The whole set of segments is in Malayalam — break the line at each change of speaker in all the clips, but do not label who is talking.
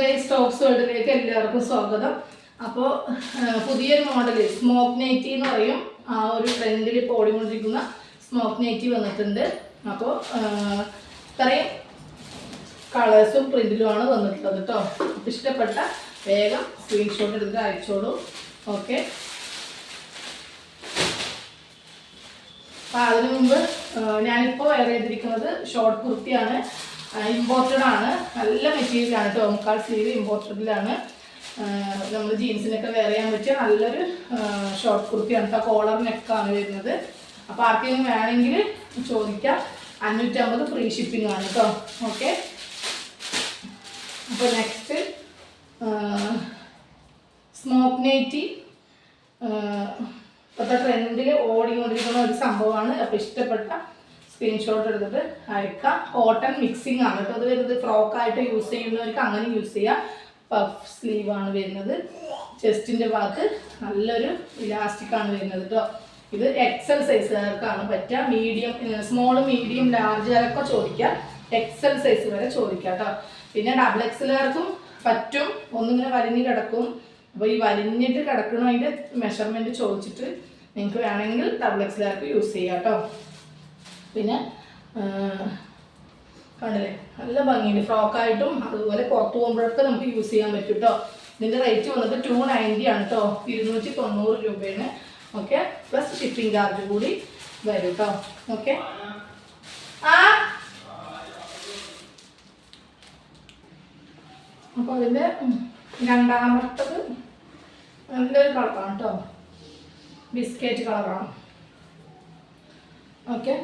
ഗൈസ് ടോപ്സ് വേൾഡിലേക്ക് എല്ലാവർക്കും സ്വാഗതം. അപ്പോൾ പുതിയൊരു മോഡൽ സ്മോക്ക് നൈറ്റി എന്ന് പറയും. ആ ഒരു ട്രെൻഡിൽ ഇപ്പോൾ ഓടിക്കൊണ്ടിരിക്കുന്ന സ്മോക്ക് നൈറ്റി വന്നിട്ടുണ്ട്. അപ്പോൾ ഇത്രയും കളേഴ്സും പ്രിന്റിലുമാണ് വന്നിട്ടുള്ളത് കേട്ടോ. ഇഷ്ടപ്പെട്ട വേഗം സ്ക്രീൻഷോട്ട് എടുത്ത് അയച്ചോളൂ. ഓക്കെ, അപ്പോൾ അതിനു മുമ്പ് ഞാനിപ്പോൾ വെയർ ചെയ്തിരിക്കുന്നത് ഷോർട്ട് കുർത്തിയാണ്. ഇമ്പോർട്ടഡ് ആണ്, നല്ല മെറ്റീരിയലാണ് കേട്ടോ. മുക്കാൽ സ്ലീവ് ഇമ്പോർട്ടഡിലാണ്. നമ്മൾ ജീൻസിനൊക്കെ വെയർ ചെയ്യാൻ പറ്റിയ നല്ലൊരു ഷോർട്ട് കുർത്തിയാണ് കേട്ടോ. കോളർ നെക്കാണ് വരുന്നത്. അപ്പോൾ ആർക്കെങ്കിലും വേണമെങ്കിൽ ചോദിക്കാം. 550 ഫ്രീ ഷിപ്പിംഗ് ആണ് കേട്ടോ. ഓക്കെ, അപ്പോൾ നെക്സ്റ്റ് സ്മോക്ക് നൈറ്റി ഇപ്പോഴത്തെ ട്രെൻഡിൽ ഓടിക്കൊണ്ടിരിക്കുന്ന ഒരു സംഭവമാണ്. അപ്പോൾ ഇഷ്ടപ്പെട്ട സ്ക്രീൻഷോട്ട് എടുത്തിട്ട് അയക്കാം. കോട്ടൺ മിക്സിംഗ് ആണ് കേട്ടോ. അത് വരുന്നത് ഫ്രോക്കായിട്ട് യൂസ് ചെയ്യുന്നവർക്ക് അങ്ങനെ യൂസ് ചെയ്യാം. പഫ് സ്ലീവാണ് വരുന്നത്. ചെസ്റ്റിൻ്റെ ഭാഗത്ത് നല്ലൊരു ഇലാസ്റ്റിക്കാണ് വരുന്നത് കേട്ടോ. ഇത് എക്സൽ സൈസുകാർക്കാണ് പറ്റുക. മീഡിയം, സ്മോൾ, മീഡിയം, ലാർജ് വരെയൊക്കെ ചോദിക്കാം. എക്സൽ സൈസ് വരെ ചോദിക്കാം കേട്ടോ. പിന്നെ ഡബിൾ എക്സലുകാർക്കും പറ്റും. ഒന്നിങ്ങനെ വലിഞ്ഞ് കിടക്കും. അപ്പോൾ ഈ വലിഞ്ഞിട്ട് കിടക്കണതിൻ്റെ മെഷർമെൻറ്റ് ചോദിച്ചിട്ട് നിങ്ങൾക്ക് വേണമെങ്കിൽ ഡബിൾ എക്സലുകാർക്ക് യൂസ് ചെയ്യാം കേട്ടോ. പിന്നെ കണ്ടില്ലേ, നല്ല ഭംഗിയുണ്ട്. ഫ്രോക്കായിട്ടും അതുപോലെ പുറത്ത് പോകുമ്പോഴൊക്കെ നമുക്ക് യൂസ് ചെയ്യാൻ പറ്റും കേട്ടോ. ഇതിൻ്റെ റേറ്റ് വന്നിട്ട് 290 ആണ് കേട്ടോ. 290 രൂപയാണ്. ഓക്കെ, പ്ലസ് ഷിപ്പിംഗ് ചാർജ് കൂടി വരും കേട്ടോ. ഓക്കെ, അപ്പോൾ അതിൻ്റെ രണ്ടാമത്തത് നല്ലൊരു കളറാണ് കേട്ടോ. ബിസ്ക്കറ്റ് കളറാണ്. ഓക്കെ,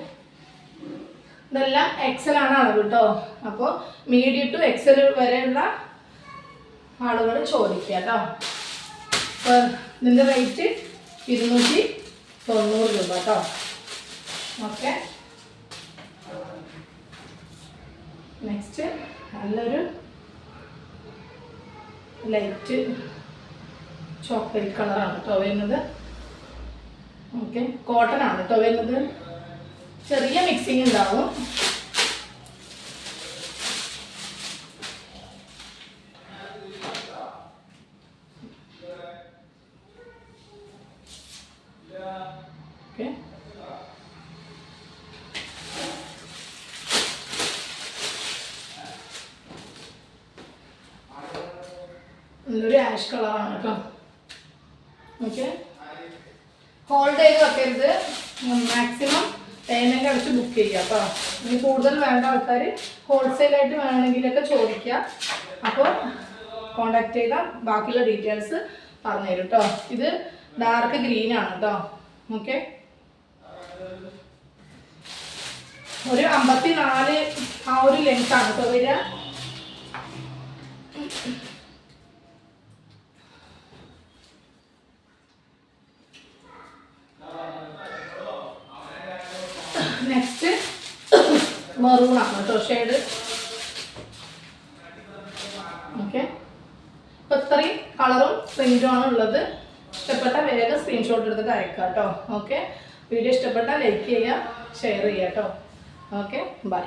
ഇതെല്ലാം എക്സലാണ് അളവ് കേട്ടോ. അപ്പോൾ മീഡിയം ടു എക്സൽ വരെയുള്ള ആളുകൾ ചോദിക്കുക കേട്ടോ. അപ്പോൾ ഇതിൻ്റെ റേറ്റ് 290 രൂപ കേട്ടോ. ഓക്കെ, നെക്സ്റ്റ് നല്ലൊരു ലൈറ്റ് ചോക്ലേറ്റ് കളറാണ് കേട്ടോ വരുന്നത്. ഓക്കെ, കോട്ടൺ ആണ് കേട്ടോ വരുന്നത്. ചെറിയ മിക്സിങ് ഉണ്ടാവും. ഓക്കെ, നല്ലൊരു ആഷ് കളറാണ് കേട്ടോ. ഓക്കെ, ഹോൾഡ് ചെയ്ത് വെക്കരുത്. മാക്സിമം പേയ്മെൻ്റ് അടച്ച് ബുക്ക് ചെയ്യുക കേട്ടോ. ഇനി കൂടുതൽ വേണ്ട ആൾക്കാർ ഹോൾസെയിലായിട്ട് വേണമെങ്കിലൊക്കെ ചോദിക്കുക. അപ്പോൾ കോണ്ടാക്ട് ചെയ്താൽ ബാക്കിയുള്ള ഡീറ്റെയിൽസ് പറഞ്ഞുതരും കേട്ടോ. ഇത് ഡാർക്ക് ഗ്രീൻ ആണ് കേട്ടോ. ഓക്കെ, ഒരു 54 ആ ഒരു ലെങ്ത് ആണ് കേട്ടോ വരിക. നെക്സ്റ്റ് മെറൂൺ ആണ് കേട്ടോ ഷെയ്ഡ്. ഓക്കെ, അപ്പോൾ ഇത്രയും കളറും പ്രിന്റും ആണ് ഉള്ളത്. ഇഷ്ടപ്പെട്ട വേഗം സ്ക്രീൻഷോട്ട് എടുത്തിട്ട് അയക്കാം കേട്ടോ. ഓക്കെ, വീഡിയോ ഇഷ്ടപ്പെട്ടാൽ ലൈക്ക് ചെയ്യുക, ഷെയർ ചെയ്യുക കേട്ടോ. Okay, by.